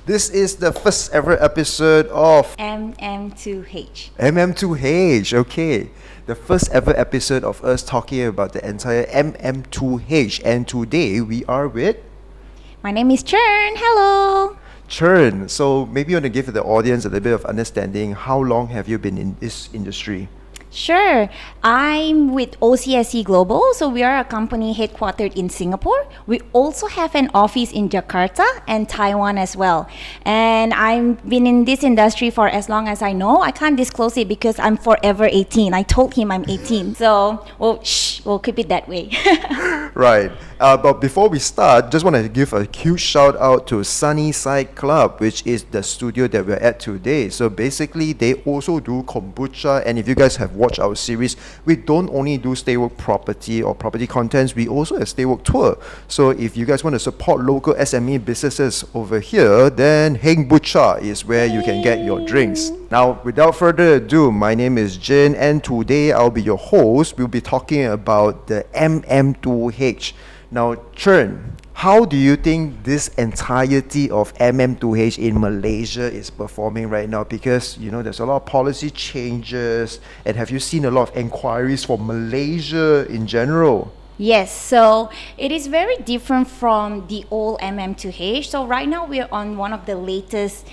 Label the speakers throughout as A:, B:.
A: This is the first ever episode of
B: MM2H.
A: MM2H, okay. The first ever episode of us talking about the entire MM2H. And today we are with
B: My name is Chern. Hello.
A: Chern. So maybe you want to give the audience a little bit of understanding. How long have you been in this industry?
B: Sure. I'm with OCSC Global. So we are a company headquartered in Singapore. We also have an office in Jakarta and Taiwan as well. And I've been in this industry for as long as I know. I can't disclose it because I'm forever 18. I told him I'm 18. So we'll keep it that way.
A: Right. But before we start, just want to give a huge shout out to Sunnyside Club, which is the studio that we're at today. So basically, they also do kombucha. And if you guys have watched our series, we don't only do stay work property or property contents, we also have stay work tour. So if you guys want to support local SME businesses over here, then Heng Bucha is where you can get your drinks. Now, without further ado, my name is Jin, and today I'll be your host. We'll be talking about the MM2H. Now, Chern, how do you think this entirety of MM2H in Malaysia is performing right now? Because, you know, there's a lot of policy changes, and have you seen a lot of inquiries for Malaysia in general?
B: Yes, so it is very different from the old MM2H. So right now we're on one of the latest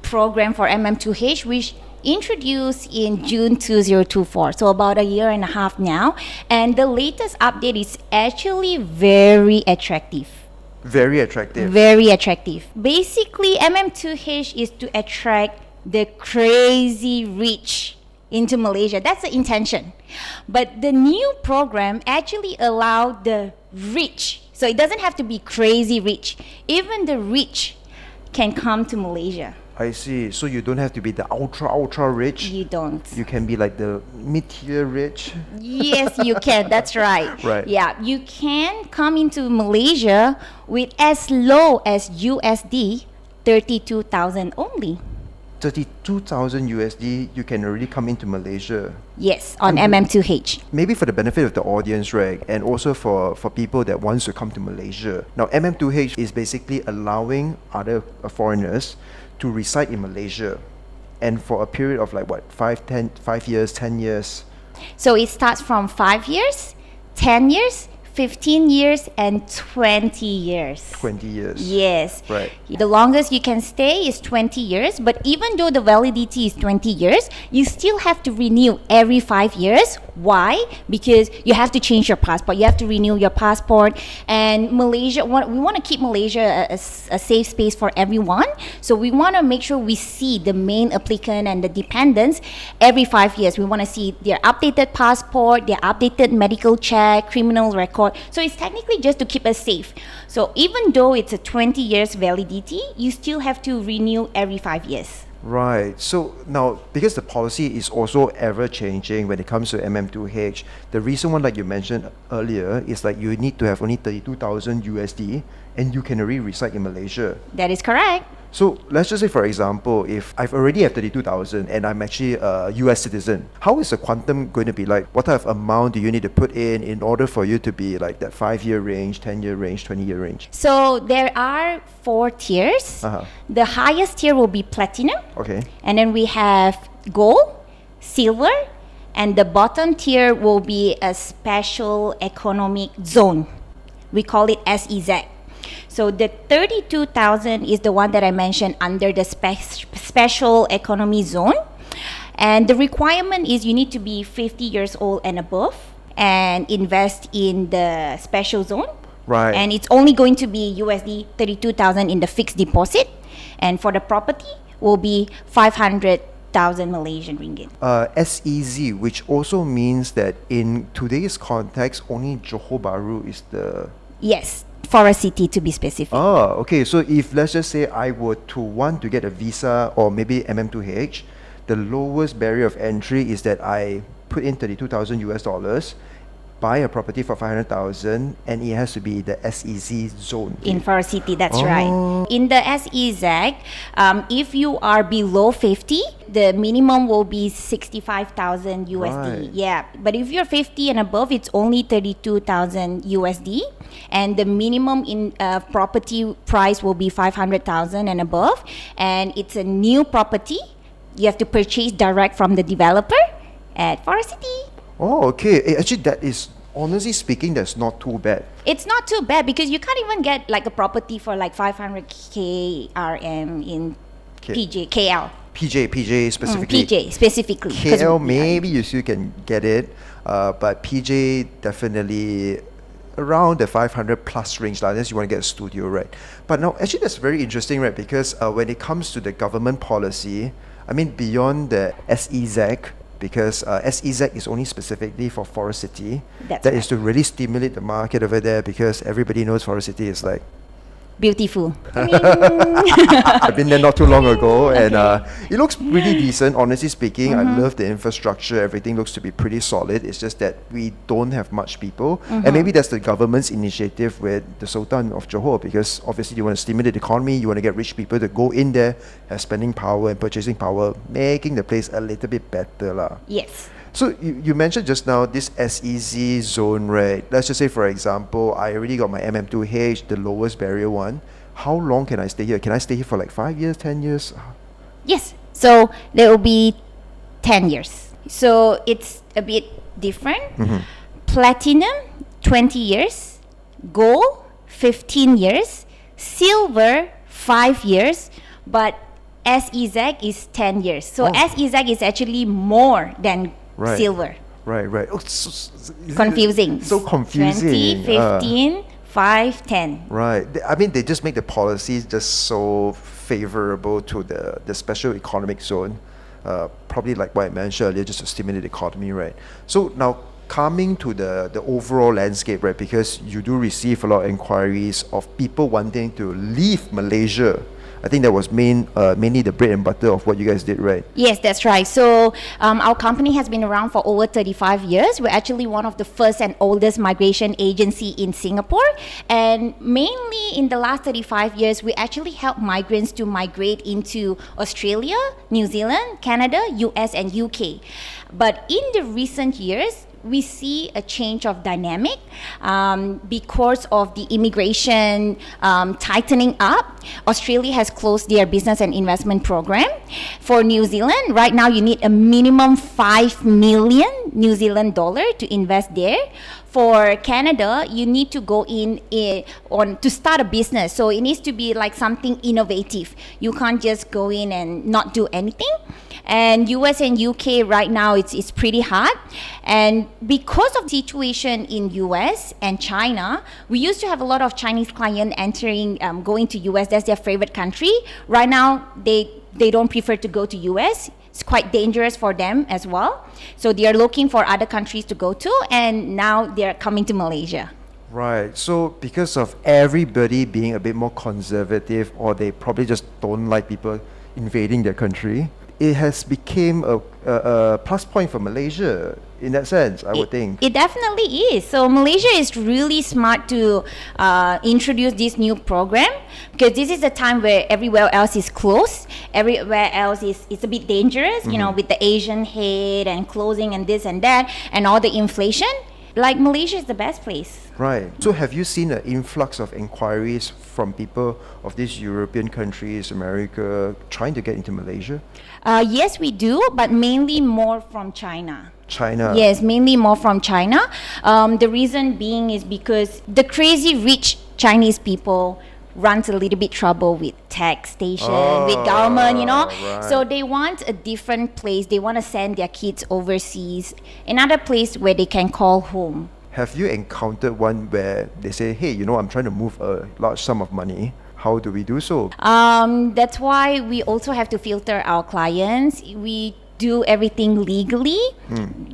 B: program for MM2H, which introduced in June 2024, so about a year and a half now. And the latest update is actually very attractive.
A: Very attractive.
B: Very attractive. Basically, MM2H is to attract the crazy rich into Malaysia. That's the intention. But the new program actually allowed the rich, so it doesn't have to be crazy rich. Even the rich can come to Malaysia.
A: I see. So you don't have to be the ultra rich.
B: You don't.
A: You can be like the mid-tier rich.
B: Yes, you can. That's right.
A: Right.
B: Yeah, you can come into Malaysia with as low as USD 32,000 only.
A: 32,000 USD, you can already come into Malaysia.
B: Yes, on MM2H.
A: Maybe for the benefit of the audience, right, and also for people that wants to come to Malaysia. Now, MM2H is basically allowing other foreigners to reside in Malaysia, and for a period of like what, 5 years, 10 years.
B: So it starts from 5 years, 10 years, 15 years, and 20 years.
A: 20 years.
B: Yes.
A: Right.
B: The longest you can stay is 20 years, but even though the validity is 20 years, you still have to renew every 5 years. Why? Because you have to change your passport. You have to renew your passport. And Malaysia, we want to keep Malaysia a safe space for everyone. So we want to make sure we see the main applicant and the dependents every 5 years. We want to see their updated passport, their updated medical check, criminal record. So it's technically just to keep us safe. So even though it's a 20 years validity, you still have to renew every 5 years.
A: Right. So now, because the policy is also ever changing when it comes to MM2H, the recent one, like you mentioned earlier, is like you need to have only 32,000 USD and you can already reside in Malaysia.
B: That is correct.
A: So let's just say, for example, if I've already have 32,000 and I'm actually a US citizen, how is the quantum going to be like? What type of amount do you need to put in order for you to be like that 5-year range, 10-year range, 20-year range?
B: So there are 4 tiers. The highest tier will be platinum.
A: Okay.
B: And then we have gold, silver, and the bottom tier will be a special economic zone. We call it SEZ. So the 32,000 is the one that I mentioned under the special economy zone. And the requirement is you need to be 50 years old and above and invest in the special zone.
A: Right.
B: And it's only going to be USD 32,000 in the fixed deposit. And for the property will be 500,000 Malaysian ringgit.
A: SEZ, which also means that in today's context, only Johor Bahru is the...
B: Yes, for a city to be specific.
A: Oh, okay. So if let's just say I were to want to get a visa or maybe MM2H, the lowest barrier of entry is that I put in 32,000 US dollars, buy a property for 500,000 and it has to be the SEZ zone.
B: In Forest City, that's right. In the SEZ, if you are below 50, the minimum will be 65,000 USD.
A: Right.
B: Yeah, but if you're 50 and above, it's only 32,000 USD, and the minimum in property price will be 500,000 and above. And it's a new property. You have to purchase direct from the developer at Forest City.
A: Oh, okay. Actually, that is, honestly speaking, that's not too bad.
B: It's not too bad because you can't even get like a property for like 500k RM in KL.
A: PJ specifically.
B: PJ specifically. 'Cause
A: KL, maybe you still can get it, but PJ definitely around the 500 plus range, unless you want to get a studio, right? But now, actually, that's very interesting, right? Because when it comes to the government policy, I mean, beyond the SEZ, because SEZ is only specifically for Forest City.
B: That's
A: That is to really stimulate the market over there, because everybody knows Forest City is like,
B: Beautiful.
A: I've been there not too long ago, and it looks pretty decent, honestly speaking. I love the infrastructure. Everything looks to be pretty solid. It's just that we don't have much people. And maybe that's the government's initiative with the Sultan of Johor, because obviously you want to stimulate the economy, you want to get rich people to go in there, have spending power and purchasing power, making the place a little bit better lah.
B: Yes.
A: So you mentioned just now this SEZ zone, right? Let's just say, for example, I already got my MM2H, the lowest barrier one. How long can I stay here? Can I stay here for like 5 years, 10 years?
B: Yes. So there will be 10 years. So it's a bit different. Platinum, 20 years. Gold, 15 years. Silver, 5 years. But SEZ is 10 years. So SEZ is actually more than silver.
A: Right. Oh,
B: Confusing.
A: So confusing.
B: 20, 15, 5, 10.
A: Right. I mean, they just make the policies just so favorable to the special economic zone. Probably like what I mentioned earlier, just to stimulate the economy, right? So now, coming to the overall landscape, right? Because you do receive a lot of inquiries of people wanting to leave Malaysia. I think that was mainly the bread and butter of what you guys did, right?
B: Yes, that's right. So our company has been around for over 35 years. We're actually one of the first and oldest migration agency in Singapore. And mainly in the last 35 years, we actually help migrants to migrate into Australia, New Zealand, Canada, US, and UK. But in the recent years, we see a change of dynamic because of the immigration tightening up. Australia has closed their business and investment program. For New Zealand, right now you need a minimum 5 million New Zealand dollar to invest there. For Canada, you need to go in to start a business. So it needs to be like something innovative. You can't just go in and not do anything. And US and UK right now, it's pretty hard. And because of the situation in US and China, we used to have a lot of Chinese clients entering, going to US. That's their favorite country. Right now, they don't prefer to go to US. It's quite dangerous for them as well. So they are looking for other countries to go to, and now they're coming to Malaysia.
A: Right. So because of everybody being a bit more conservative, or they probably just don't like people invading their country, it has become a plus point for Malaysia in that sense, I would think.
B: It definitely is. So Malaysia is really smart to introduce this new program, because this is a time where everywhere else is closed. Everywhere else is a bit dangerous, you know, with the Asian hate and closing and this and that and all the inflation. Like, Malaysia is the best place.
A: Right. So have you seen an influx of inquiries from people of these European countries, America, trying to get into Malaysia?
B: Yes, we do, but mainly more from China.
A: China?
B: Yes, mainly more from China. The reason being is because the crazy rich Chinese people runs a little bit trouble with taxation, with government, you know.
A: Right.
B: So they want a different place. They want to send their kids overseas, another place where they can call home.
A: Have you encountered one where they say, hey, you know, I'm trying to move a large sum of money. How do we do so?
B: That's why we also have to filter our clients. We do everything legally.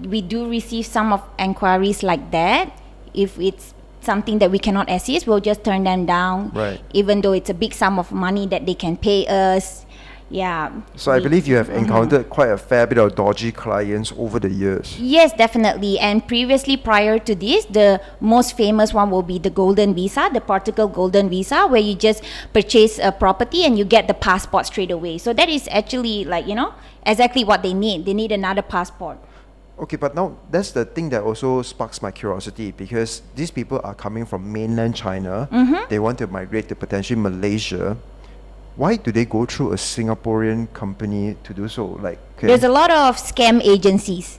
B: We do receive some of inquiries like that. If it's something that we cannot assist, we'll just turn them down.
A: Right.
B: Even though it's a big sum of money that they can pay us. Yeah.
A: So I believe you have encountered quite a fair bit of dodgy clients over the years.
B: Yes, definitely. And previously, prior to this, the most famous one will be the Golden Visa, the Portugal Golden Visa, where you just purchase a property and you get the passport straight away. So that is actually like, exactly what they need. They need another passport.
A: Okay, but now that's the thing that also sparks my curiosity, because these people are coming from mainland China. They want to migrate to potentially Malaysia. Why do they go through a Singaporean company to do so? Like, okay.
B: There's a lot of scam agencies.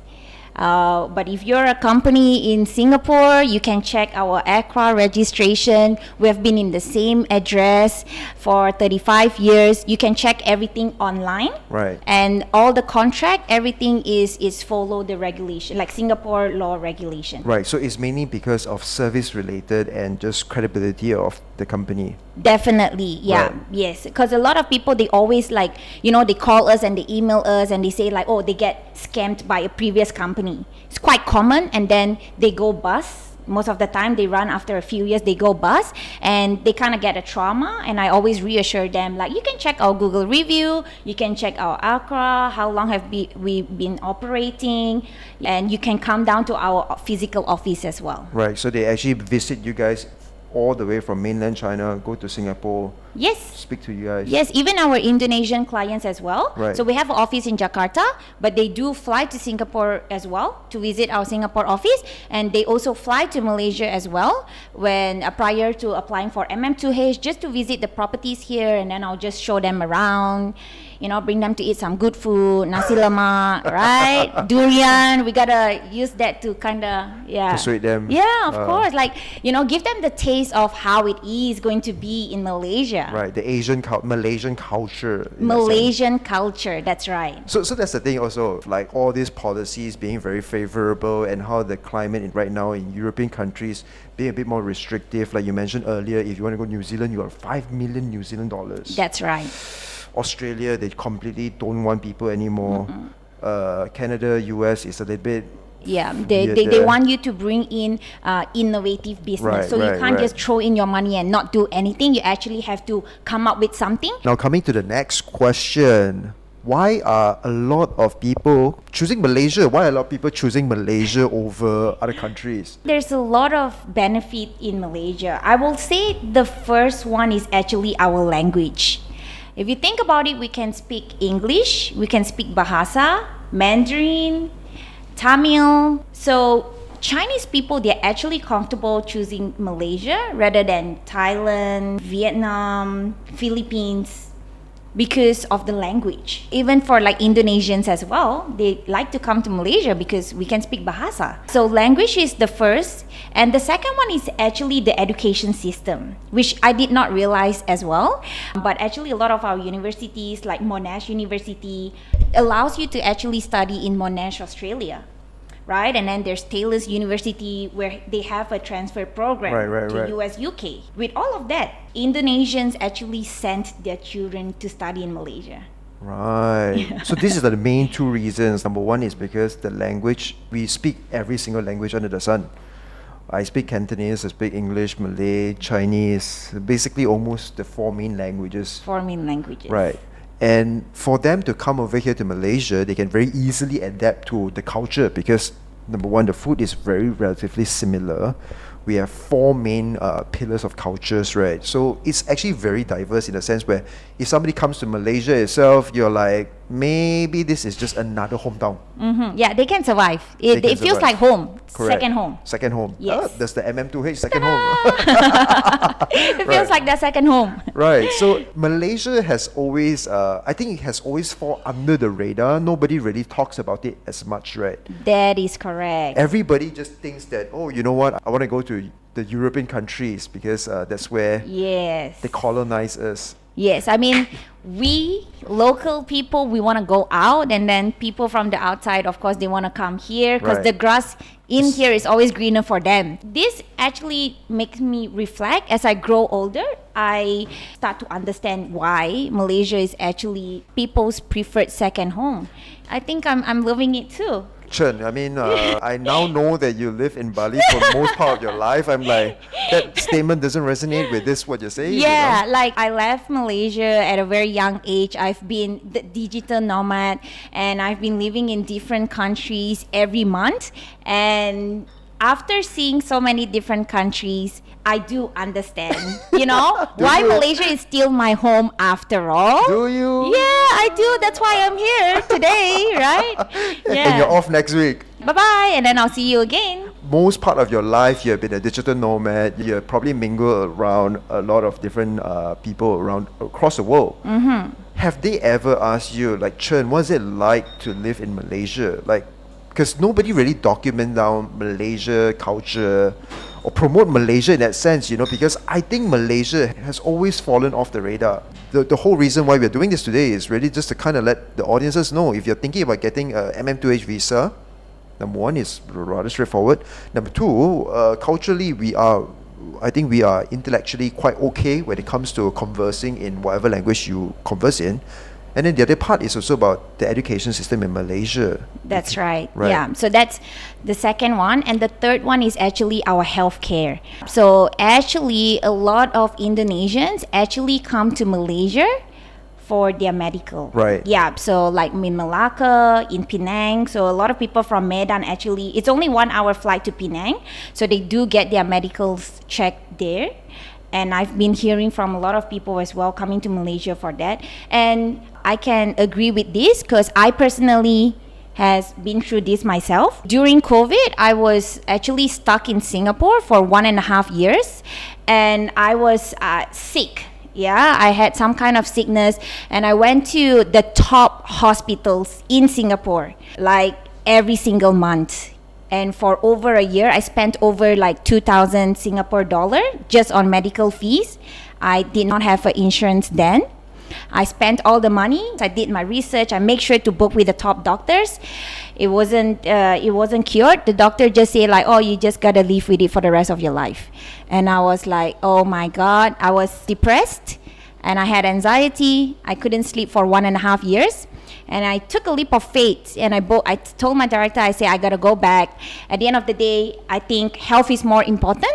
B: But if you're a company in Singapore, you can check our aircraft registration. We have been in the same address for 35 years. You can check everything online.
A: Right.
B: And all the contract, everything is follow the regulation, like Singapore law regulation.
A: Right, so it's mainly because of service related and just credibility of the company.
B: Definitely, yeah,
A: Right.
B: yes. Because a lot of people, they always like, they call us and they email us and they say like, oh, they get scammed by a previous company. It's quite common, and then they go bust. Most of the time they run after a few years, they go bust, and they kind of get a trauma. And I always reassure them, like, you can check our Google review, you can check our ACRA, how long have we been operating, and you can come down to our physical office as well.
A: Right, so they actually visit you guys all the way from mainland China, go to Singapore,
B: Yes.
A: speak to you guys.
B: Yes, even our Indonesian clients as well.
A: Right.
B: So we have an office in Jakarta, but they do fly to Singapore as well to visit our Singapore office, and they also fly to Malaysia as well when prior to applying for MM2H, just to visit the properties here, and then I'll just show them around. Bring them to eat some good food, nasi lemak, right? Durian. We gotta use that to kind of,
A: Persuade them.
B: Yeah, of course. Like, give them the taste of how it is going to be in Malaysia.
A: Right, the Malaysian culture. in that sense.
B: Malaysian culture, that's right.
A: So that's the thing also, like all these policies being very favorable, and how the climate right now in European countries being a bit more restrictive. Like you mentioned earlier, if you want to go to New Zealand, you got 5 million New Zealand dollars.
B: That's right.
A: Australia, they completely don't want people anymore. Canada, US is a little bit.
B: Yeah, they
A: weirder.
B: want you to bring in innovative business.
A: Right,
B: So you
A: right,
B: can't
A: right.
B: just throw in your money and not do anything. You actually have to come up with something.
A: Now coming to the next question. Why are a lot of people choosing Malaysia? Why are a lot of people choosing Malaysia over other countries?
B: There's a lot of benefit in Malaysia. I will say the first one is actually our language. If you think about it, we can speak English, we can speak Bahasa, Mandarin, Tamil. So Chinese people, they're actually comfortable choosing Malaysia rather than Thailand, Vietnam, Philippines, because of the language. Even for like Indonesians as well, they like to come to Malaysia because we can speak Bahasa. So language is the first, and the second one is actually the education system, which I did not realize as well. But actually a lot of our universities, like Monash University, allows you to actually study in Monash, Australia. Right, and then there's Taylor's University, where they have a transfer program to US, UK. With all of that, Indonesians actually sent their children to study in Malaysia.
A: Right. So this is the main two reasons. Number one is because the language, we speak every single language under the sun. I speak Cantonese, I speak English, Malay, Chinese, basically almost the 4 main languages.
B: 4 main languages.
A: Right. And for them to come over here to Malaysia, they can very easily adapt to the culture, because number one, the food is very relatively similar. We have 4 main pillars of cultures, right? So it's actually very diverse in the sense where if somebody comes to Malaysia itself, you're like, maybe this is just another hometown.
B: Yeah, they can survive.
A: They
B: It
A: can
B: feels
A: survive.
B: like home.
A: Correct.
B: Second home.
A: Second home.
B: Yes.
A: That's the MM2H second home.
B: It feels like their second home.
A: Right. So Malaysia has always, I think it has always fall under the radar. Nobody really talks about it as much, right?
B: That is correct.
A: Everybody just thinks that, oh, you know what? I want to go to the European countries because that's where
B: Yes.
A: they colonize us.
B: Yes, I mean, we local people, we want to go out, and then people from the outside, of course, they want to come here because
A: Right.
B: the grass in here is always greener for them. This actually makes me reflect. As I grow older, I start to understand why Malaysia is actually people's preferred second home. I think I'm loving it too.
A: Chen, I mean, I now know that you live in Bali for most part of your life. I'm like, that statement doesn't resonate with this, what you're saying.
B: Yeah, like I left Malaysia at a very young age. I've been the digital nomad and I've been living in different countries every month. And after seeing so many different countries, I do understand, why
A: you?
B: Malaysia is still my home after all.
A: Do you?
B: Yeah, I do. That's why I'm here today, right? Yeah.
A: And you're off next week.
B: Bye-bye, and then I'll see you again.
A: Most part of your life, you have been a digital nomad. You have probably mingled around a lot of different people across the world. Mm-hmm. Have they ever asked you, like, Chen, what's it like to live in Malaysia? Like, because nobody really document down Malaysia culture or promote Malaysia in that sense, because I think Malaysia has always fallen off the radar. The whole reason why we're doing this today is really just to kind of let the audiences know, if you're thinking about getting a MM2H visa, number one is rather straightforward. Number two, culturally, I think we are intellectually quite okay when it comes to conversing in whatever language you converse in. And then the other part is also about the education system in Malaysia.
B: That's right. Yeah. So that's the second one. And the third one is actually our healthcare. So actually, a lot of Indonesians actually come to Malaysia for their medical.
A: Right.
B: Yeah. So like in Malacca, in Penang. So a lot of people from Medan actually, it's only 1 hour flight to Penang. So they do get their medicals checked there. And I've been hearing from a lot of people as well coming to Malaysia for that. And I can agree with this because I personally has been through this myself. During COVID, I was actually stuck in Singapore for 1.5 years. And I was sick. Yeah, I had some kind of sickness. And I went to the top hospitals in Singapore, like every single month. And for over a year, I spent over like 2,000 Singapore dollar just on medical fees. I did not have an insurance then. I spent all the money. I did my research. I make sure to book with the top doctors. It wasn't cured. The doctor just said like, oh, you just gotta live with it for the rest of your life. And I was like, oh my God, I was depressed and I had anxiety. I couldn't sleep for 1.5 years. And I took a leap of faith and I told my director, I said, I gotta go back. At the end of the day, I think health is more important.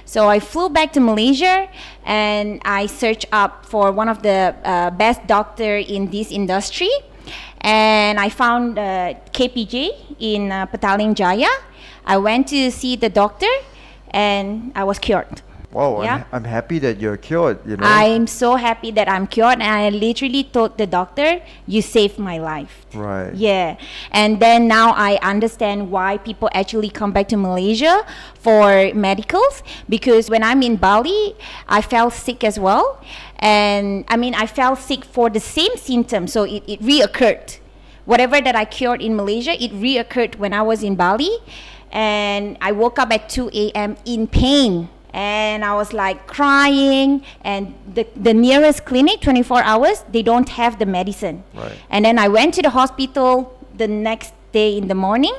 B: So I flew back to Malaysia and I searched up for one of the best doctor in this industry. And I found KPJ in Petaling Jaya. I went to see the doctor and I was cured.
A: Wow,
B: Yeah.
A: I'm happy that you're cured,
B: I'm so happy that I'm cured, and I literally told the doctor, you saved my life.
A: Right.
B: Yeah. And then now I understand why people actually come back to Malaysia for medicals, because when I'm in Bali, I felt sick as well. And I mean, I felt sick for the same symptoms, so it reoccurred. Whatever that I cured in Malaysia, it reoccurred when I was in Bali. And I woke up at 2 a.m. in pain. And I was like crying, and the nearest clinic, 24 hours, they don't have the medicine.
A: Right.
B: And then I went to the hospital the next day in the morning.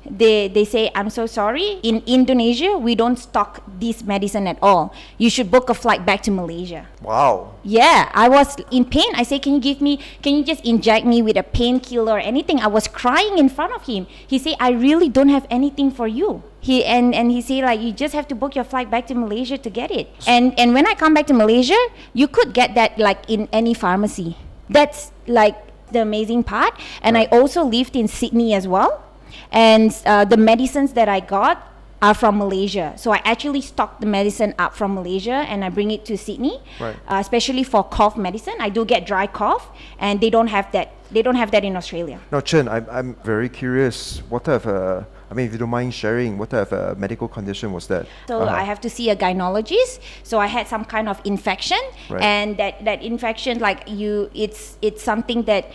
B: They say, I'm so sorry, in Indonesia, we don't stock this medicine at all. You should book a flight back to Malaysia.
A: Wow.
B: Yeah, I was in pain. I said, can you just inject me with a painkiller or anything? I was crying in front of him. He said, I really don't have anything for you. He said, like, you just have to book your flight back to Malaysia to get it. And when I come back to Malaysia, you could get that like in any pharmacy. That's like the amazing part. And I also lived in Sydney as well. And the medicines that I got are from Malaysia. So I actually stock the medicine up from Malaysia and I bring it to Sydney,
A: Right.
B: Especially for cough medicine. I do get dry cough, and they don't have that. They don't have that in Australia.
A: Now, Chen, I'm very curious. What type of, if you don't mind sharing, what type of medical condition was that?
B: So I have to see a gynecologist. So I had some kind of infection,
A: Right.
B: and that infection, like it's something that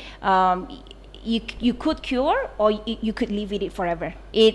B: you could cure, or you could live with it forever.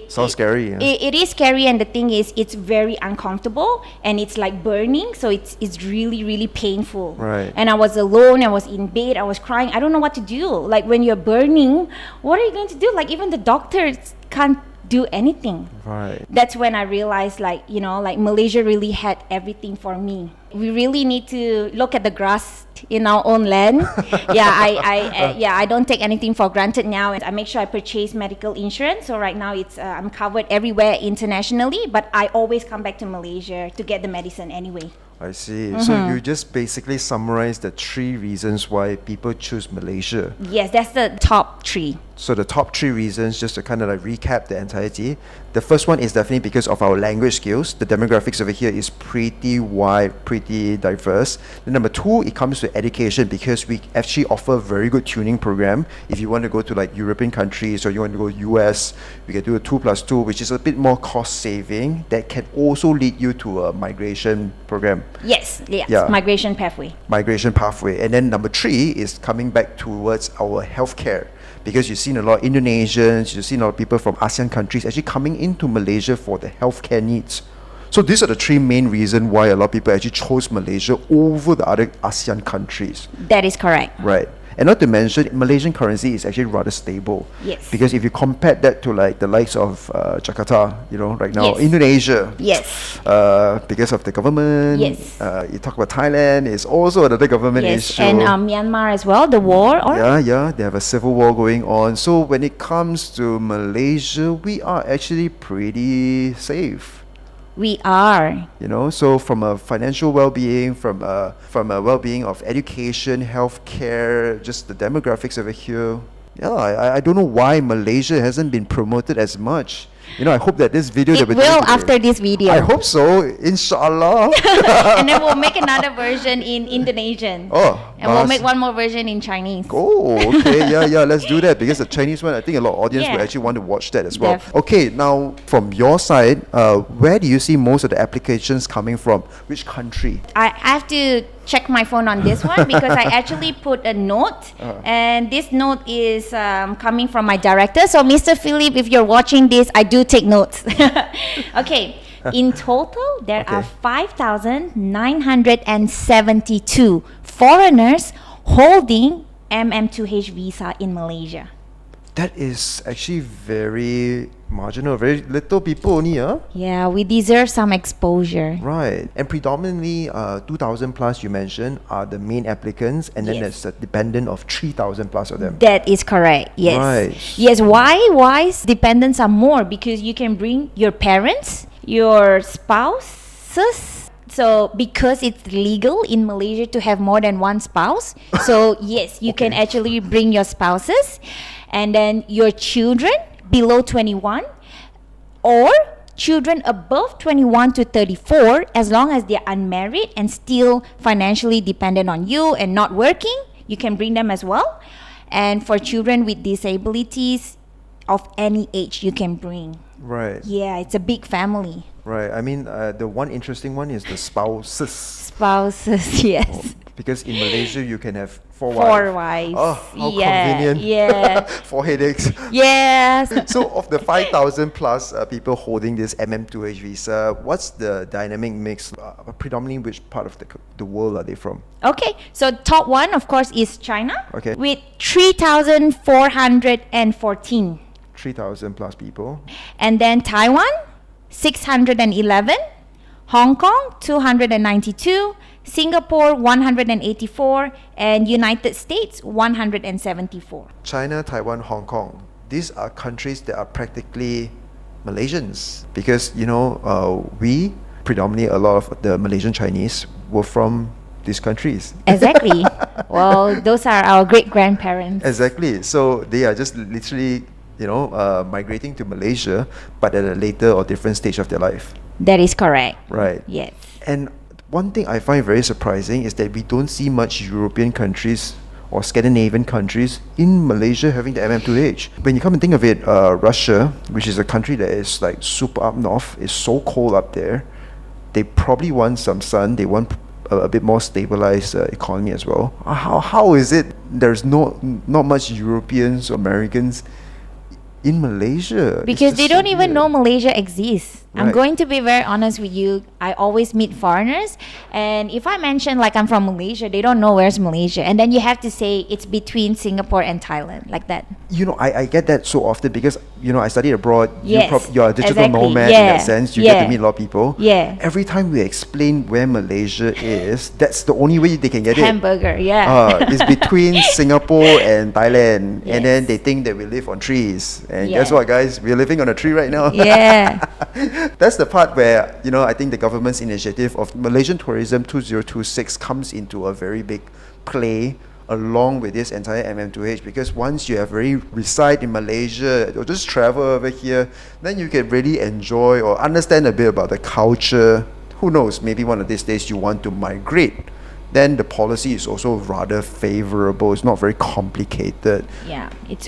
A: Sounds scary. Yeah?
B: It is scary, and the thing is, it's very uncomfortable, and it's like burning, so it's really, really painful.
A: Right.
B: And I was alone, I was in bed, I was crying. I don't know what to do. Like, when you're burning, what are you going to do? Like, even the doctors can't do anything.
A: Right.
B: That's when I realized, like Malaysia really had everything for me. We really need to look at the grass invest in our own land. I don't take anything for granted now, and I make sure I purchase medical insurance. So right now I'm covered everywhere internationally, but I always come back to Malaysia to get the medicine anyway.
A: I see. So you just basically summarize the 3 reasons why people choose Malaysia.
B: Yes, that's the top 3.
A: So the top 3 reasons, just to kind of like recap the entirety. The first one is definitely because of our language skills. The demographics over here is pretty wide, pretty diverse. Then number 2, it comes to education, because we actually offer a very good tuning program. If you want to go to like European countries or you want to go US, we can do a 2+2, which is a bit more cost saving. That can also lead you to a migration program.
B: Yes,
A: Yeah.
B: migration pathway.
A: Migration pathway. And then number 3 is coming back towards our healthcare, because you've seen a lot of Indonesians, you've seen a lot of people from ASEAN countries actually coming into Malaysia for the healthcare needs. So these are the 3 main reasons why a lot of people actually chose Malaysia over the other ASEAN countries.
B: That is correct.
A: Right. And not to mention, Malaysian currency is actually rather stable.
B: Yes.
A: Because if you compare that to like the likes of Jakarta, right now,
B: Yes.
A: Indonesia,
B: Yes.
A: because of the government.
B: Yes.
A: You talk about Thailand, it's also another government
B: Yes,
A: issue.
B: and Myanmar as well, the war.
A: Yeah, they have a civil war going on. So when it comes to Malaysia, we are actually pretty safe.
B: We are.
A: So from a financial well-being, from a well-being of education, healthcare, just the demographics over here. Yeah, I don't know why Malaysia hasn't been promoted as much. I hope that this video
B: It
A: that we're
B: will
A: doing today-
B: after this video.
A: I hope so, inshallah.
B: And then we'll make another version in Indonesian.
A: Oh,
B: And we'll
A: mas-
B: make one more version in Chinese.
A: Oh, okay, yeah, let's do that, because the Chinese one, I think a lot of audience will
B: Yeah.
A: actually want to watch that as well.
B: Def-
A: Okay, now from your side, where do you see most of the applications coming from? Which country?
B: I have to check my phone on this one because I actually put a note, and this note is coming from my director. So, Mr. Philip, if you're watching this, I do take notes. Okay, in total, there
A: Okay.
B: are 5,972 foreigners holding MM2H visa in Malaysia.
A: That is actually very marginal, very little people only, huh?
B: Yeah, we deserve some exposure.
A: Right. And predominantly, 2,000 plus you mentioned are the main applicants, and then
B: Yes.
A: there's a dependent of 3,000 plus of them.
B: That is correct. Yes.
A: Right.
B: Yes. Why dependents are more? Because you can bring your parents, your spouses. So because it's legal in Malaysia to have more than one spouse, so yes, you can
A: Okay.
B: actually bring your spouses, and then your children below 21, or children above 21 to 34, as long as they're unmarried and still financially dependent on you and not working, you can bring them as well. And for children with disabilities of any age, you can bring.
A: Right.
B: Yeah, it's a big family.
A: Right. I mean, the one interesting one is the spouses.
B: Spouses, yes.
A: Because in Malaysia, you can have 4
B: Four
A: wives.
B: wives.
A: Oh, how
B: Yeah,
A: convenient.
B: yeah.
A: 4 headaches.
B: Yes.
A: So of the 5,000 plus people holding this MM2H visa, what's the dynamic mix? Predominantly which part of the world are they from?
B: Okay, so top one, of course, is China.
A: Okay.
B: With 3,414.
A: 3,000 plus people.
B: And then Taiwan, 611. Hong Kong, 292. Singapore, 184. And United States, 174.
A: China, Taiwan, Hong Kong. These are countries that are practically Malaysians, because we predominantly, a lot of the Malaysian Chinese were from these countries.
B: Exactly. Well, those are our great grandparents.
A: Exactly. So they are just literally, migrating to Malaysia, but at a later or different stage of their life.
B: That is correct.
A: Right.
B: Yes.
A: And one thing I find very surprising is that we don't see much European countries or Scandinavian countries in Malaysia having the MM2H. When you come and think of it, Russia, which is a country that is like super up north, is so cold up there, they probably want some sun, they want a bit more stabilized economy as well. How is it there's not much Europeans or Americans in Malaysia? It's
B: Because
A: just
B: they
A: so
B: don't even
A: weird.
B: know Malaysia exists. I'm
A: Right.
B: going to be very honest with you. I always meet foreigners, and if I mention like I'm from Malaysia, they don't know where's Malaysia. And then you have to say it's between Singapore and Thailand, like that.
A: You know, I get that so often because, you know, I studied abroad.
B: Yes,
A: You're a digital
B: exactly.
A: nomad in
B: Yeah,
A: that sense. You get
B: yeah.
A: to meet a lot of people.
B: Yeah.
A: Every time we explain where Malaysia is, that's the only way they can get
B: Hamburger,
A: it.
B: yeah.
A: It's between Singapore and Thailand. And then
B: Yes.
A: they think that we live on trees. And
B: Yeah.
A: guess what, guys? We're living on a tree right now.
B: Yeah.
A: That's the part where, you know, I think the government's initiative of Malaysian Tourism 2026 comes into a very big play along with this entire MM2H, because once you have already reside in Malaysia or just travel over here, then you can really enjoy or understand a bit about the culture. Who knows, maybe one of these days you want to migrate. Then the policy is also rather favorable. It's not very complicated.
B: Yeah, it's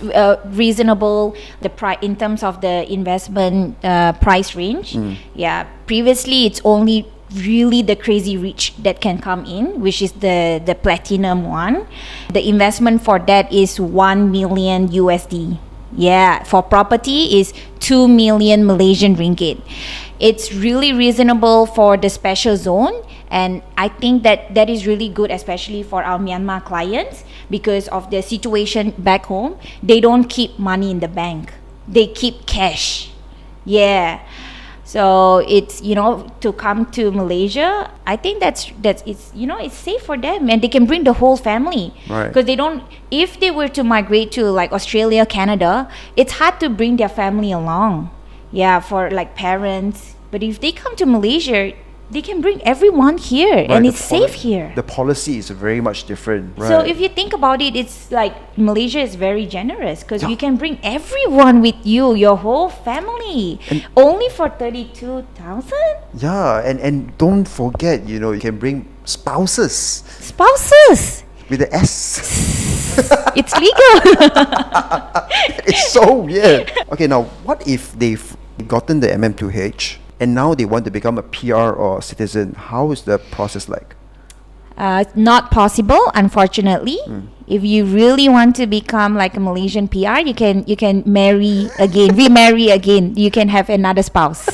B: reasonable. In terms of the investment price range. Yeah, previously it's only really the crazy rich that can come in, which is the platinum one. The investment for that is 1 million USD. Yeah, for property is 2 million Malaysian ringgit. It's really reasonable for the special zone, and I think that is really good, especially for our Myanmar clients, because of the situation back home. They don't keep money in the bank, they keep cash. Yeah, so it's, you know, to come to Malaysia, I think that's it's, you know, it's safe for them, and they can bring the whole family.
A: Right.
B: Because they don't, if they were to migrate to like Australia, Canada, it's hard to bring their family along. Yeah, for like parents. But if they come to Malaysia, they can bring everyone here,
A: Right,
B: and
A: the
B: it's safe here.
A: The policy is very much different. Right.
B: So if you think about it, it's like Malaysia is very generous because you can bring everyone with you, your whole family, only for 32,000
A: Yeah, and don't forget, you know, you can bring spouses
B: spouses.
A: with the S.
B: It's legal.
A: It's so weird. Okay, now what if they've gotten the MM2H and now they want to become a PR or citizen? How is the process like?
B: Not possible, unfortunately. If you really want to become like a Malaysian PR, you can marry again, remarry again. You can have another spouse.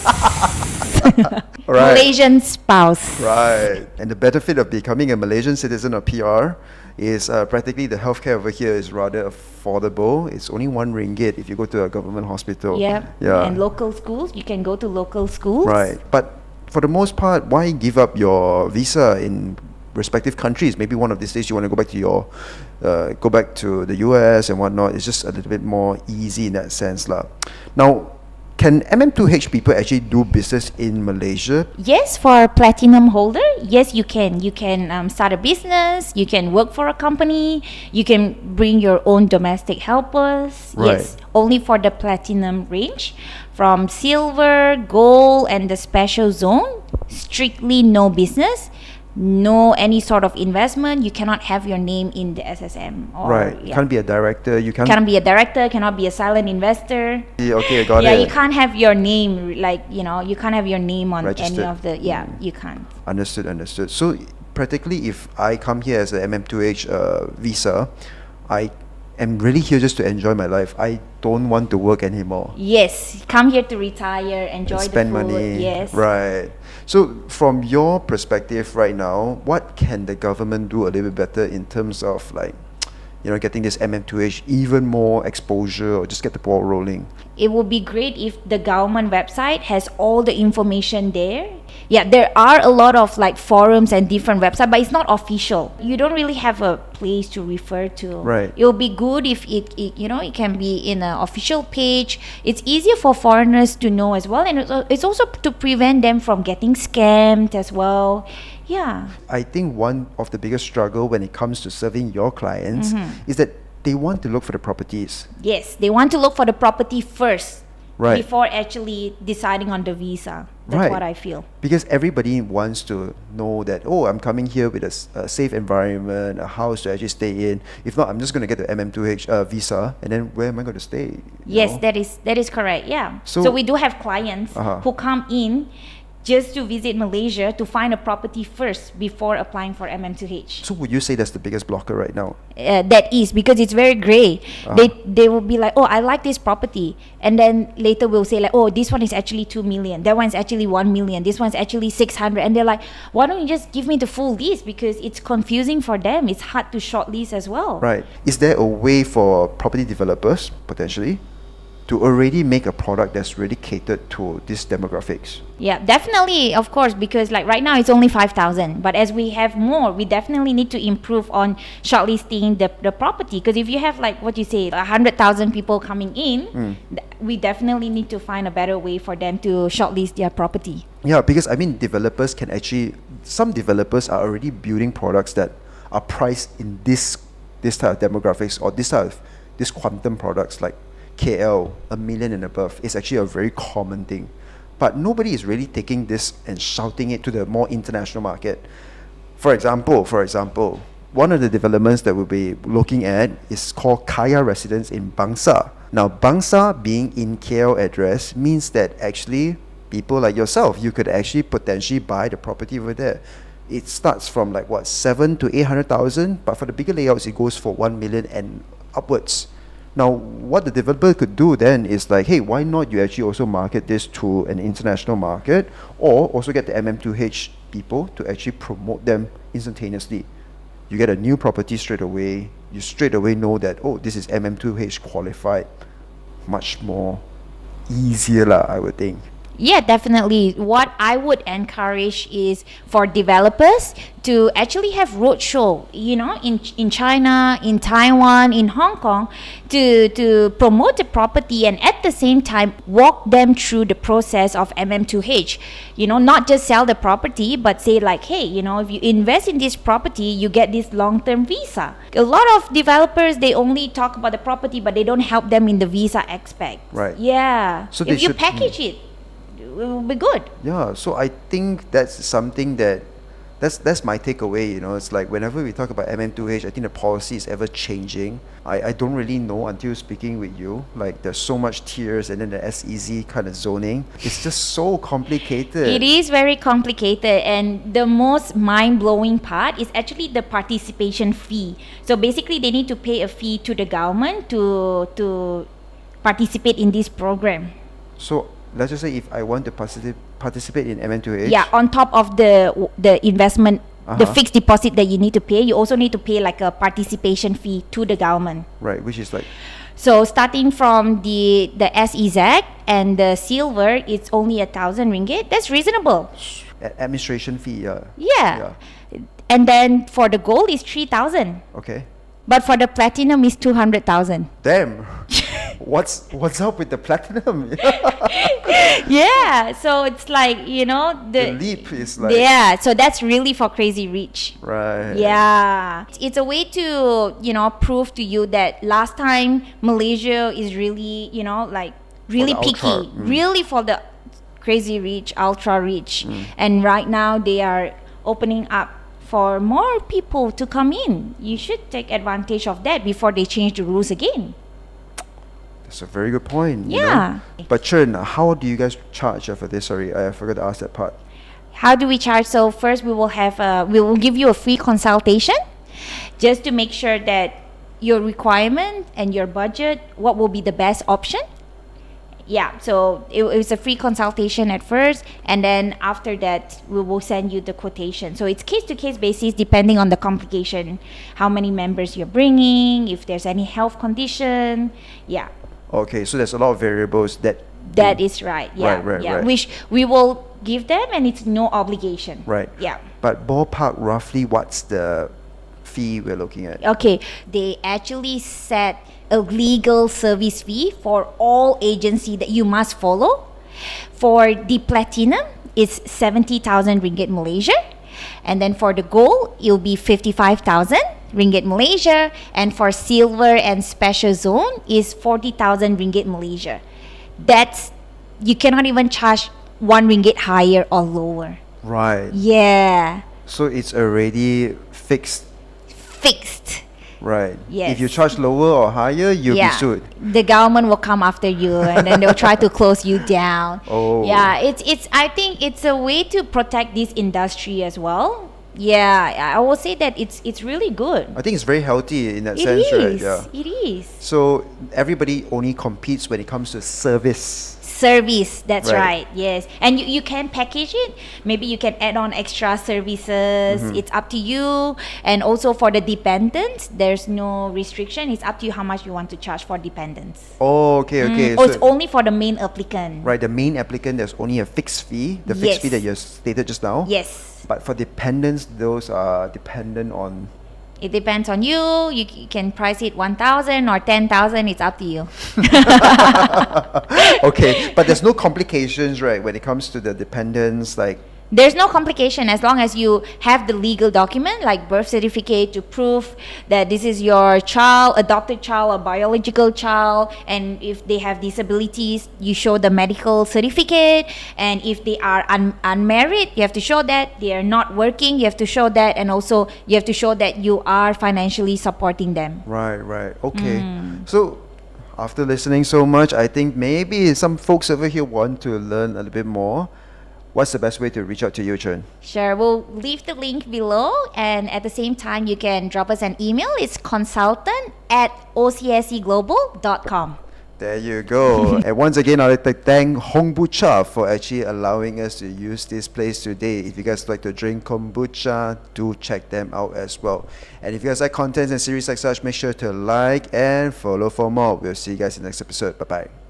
A: Right.
B: Malaysian spouse.
A: Right. And the benefit of becoming a Malaysian citizen or PR is practically the healthcare over here is rather affordable. It's only RM1 if you go to a government hospital.
B: Yeah.
A: Yeah.
B: And local schools, you can go to local schools.
A: Right. But for the most part, why give up your visa in respective countries? Maybe one of these days you want to go back to go back to the US and whatnot. It's just a little bit more easy in that sense, lah. Now, can MM2H people actually do business in Malaysia?
B: Yes, for a platinum holder, yes, you can. You can start a business. You can work for a company. You can bring your own domestic helpers.
A: Right.
B: Yes, only for the platinum range. From silver, gold, and the special zone, strictly no business. No any sort of investment. You cannot have your name in the SSM. Or,
A: Right.
B: Yeah.
A: Can't be a director. You can't.
B: Cannot be a director. Cannot be a silent investor.
A: Yeah, okay, got
B: Yeah,
A: it.
B: you can't have your name, like, you know, you can't have your name on
A: Registered.
B: any of the, you can't.
A: Understood. So practically, if I come here as a MM2H visa, I am really here just to enjoy my life. I don't want to work anymore.
B: Yes, come here to retire, enjoy
A: Spend
B: the food.
A: money.
B: Yes.
A: Right. So from your perspective right now, what can the government do a little bit better in terms of, like, you know, getting this MM2H even more exposure, or just get the ball rolling?
B: It would be great if the government website has all the information there. Yeah, there are a lot of like forums and different websites, but it's not official. You don't really have a place to refer to.
A: Right.
B: It would be good if it you know, it can be in an official page. It's easier for foreigners to know as well, and it's also to prevent them from getting scammed as well. Yeah.
A: I think one of the biggest struggle when it comes to serving your clients is that they want to look for the properties.
B: Yes, they want to look for the property first.
A: Right.
B: Before actually deciding on the visa. That's
A: Right.
B: what I feel.
A: Because everybody wants to know that, oh, I'm coming here with a safe environment, a house to actually stay in. If not, I'm just going to get the MM2H visa, and then where am I going to stay? You
B: Yes,
A: know?
B: that is correct. Yeah.
A: So-
B: So we do have clients
A: Uh-huh.
B: who come in just to visit Malaysia to find a property first before applying for MM2H.
A: So would you say that's the biggest blocker right now?
B: That is because it's very gray. They will be like, oh, I like this property, and then later we'll say like, oh, this one is actually 2 million, that one's actually 1 million, this one's actually 600, and they're like, why don't you just give me the full list, because it's confusing for them. It's hard to short list as well.
A: Right. Is there a way for property developers potentially to already make a product that's really catered to these demographics?
B: Yeah, definitely, of course, because like right now it's only 5,000, but as we have more, we definitely need to improve on shortlisting the property, because if you have like what you say 100,000 people coming in, we definitely need to find a better way for them to shortlist their property.
A: Yeah, because I mean, developers can actually, some developers are already building products that are priced in this type of demographics, or this quantum products like KL, a million and above is actually a very common thing. But nobody is really taking this and shouting it to the more international market. For example, one of the developments that we'll be looking at is called Kaya Residence in Bangsa. Now, Bangsa being in KL address means that actually people like yourself, you could actually potentially buy the property over there. It starts from like what, 7 to 800,000, but for the bigger layouts, it goes for 1 million and upwards. Now, what the developer could do then is like, hey, why not you actually also market this to an international market, or also get the MM2H people to actually promote them instantaneously. You get a new property straight away. You straight away know that, oh, this is MM2H qualified. Much more easier lah, I would think.
B: Yeah, definitely. What I would encourage is for developers to actually have roadshow, in China, in Taiwan, in Hong Kong, to promote the property, and at the same time walk them through the process of MM2H. Not just sell the property, but say like, hey, if you invest in this property, you get this long-term visa. A lot of developers, they only talk about the property, but they don't help them in the visa aspect.
A: Right.
B: Yeah.
A: So
B: if you package it will be good.
A: Yeah, so I think that's something that's my takeaway. It's like whenever we talk about MM2H, I think the policy is ever changing. I don't really know until speaking with you. Like there's so much tiers, and then the SEZ kind of zoning. It's just so complicated.
B: It is very complicated, and the most mind-blowing part is actually the participation fee. So basically they need to pay a fee to the government to participate in this program.
A: So let's just say if I want to participate in MM2H.
B: Yeah, on top of the investment, the fixed deposit that you need to pay, you also need to pay like a participation fee to the government.
A: Right, which is like?
B: So starting from the SEZ and the silver, it's only 1,000 ringgit. That's reasonable.
A: Administration fee, yeah.
B: Yeah. And then for the gold is 3,000.
A: Okay.
B: But for the platinum is 200,000.
A: Damn. What's up with the platinum?
B: Yeah, so it's like,
A: the leap is like...
B: Yeah, so that's really for crazy rich.
A: Right.
B: Yeah. It's a way to, prove to you that last time Malaysia is really, really picky. Really for the crazy rich, ultra rich. And right now they are opening up for more people to come in. You should take advantage of that before they change the rules again.
A: That's a very good point.
B: Yeah.
A: But Chen, how do you guys charge for this? Sorry, I forgot to ask that part.
B: How do we charge? So first we will give you a free consultation just to make sure that your requirement and your budget, what will be the best option. Yeah, so it was a free consultation at first, and then after that we will send you the quotation. So it's case-to-case basis depending on the complication, how many members you're bringing, if there's any health condition. Yeah.
A: Okay, so there's a lot of variables that...
B: That is right, yeah.
A: Right.
B: Which we will give them, and it's no obligation.
A: Right.
B: Yeah.
A: But ballpark, roughly, what's the fee we're looking at?
B: Okay, they actually set a legal service fee for all agency that you must follow. For the platinum, it's 70,000 ringgit Malaysia. And then for the gold, it'll be 55,000 ringgit Malaysia. And for silver and special zone is 40,000 ringgit Malaysia. That's, you cannot even charge 1 ringgit higher or lower.
A: Right.
B: Yeah.
A: So it's already fixed.
B: Fixed.
A: Right.
B: Yes.
A: If you charge lower or higher, you'll be sued.
B: The government will come after you, and then they'll try to close you down.
A: Oh.
B: Yeah, it's. I think it's a way to protect this industry as well. Yeah, I will say that it's really good.
A: I think it's very healthy in that
B: It
A: sense, right?
B: is.
A: Yeah.
B: It is.
A: So everybody only competes when it comes to service.
B: Service, that's
A: Right.
B: right. Yes, and you can package it. Maybe you can add on extra services. It's up to you. And also for the dependents, there's no restriction. It's up to you how much you want to charge for dependents.
A: Oh, okay.
B: Oh, it's only for the main applicant.
A: Right, the main applicant, there's only a fixed fee, the fixed fee
B: Yes.
A: that you stated just now.
B: Yes.
A: But for dependents, those are dependent on.
B: It depends on you. You can price it 1,000 or 10,000. It's up to you.
A: Okay, but there's no complications, right, when it comes to the dependents, like.
B: There's no complication as long as you have the legal document like birth certificate to prove that this is your child, adopted child or biological child. And if they have disabilities, you show the medical certificate. And if they are unmarried, you have to show that. They are not working, you have to show that. And also you have to show that you are financially supporting them.
A: Right. Okay. So, after listening so much, I think maybe some folks over here want to learn a little bit more. What's the best way to reach out to you, Chun?
B: Sure, we'll leave the link below, and at the same time you can drop us an email. It's consultant@ocscglobal.com.
A: There you go. And once again, I'd like to thank kombucha for actually allowing us to use this place today. If you guys like to drink kombucha, do check them out as well. And if you guys like contents and series like such, make sure to like and follow for more. We'll see you guys in the next episode. Bye-bye.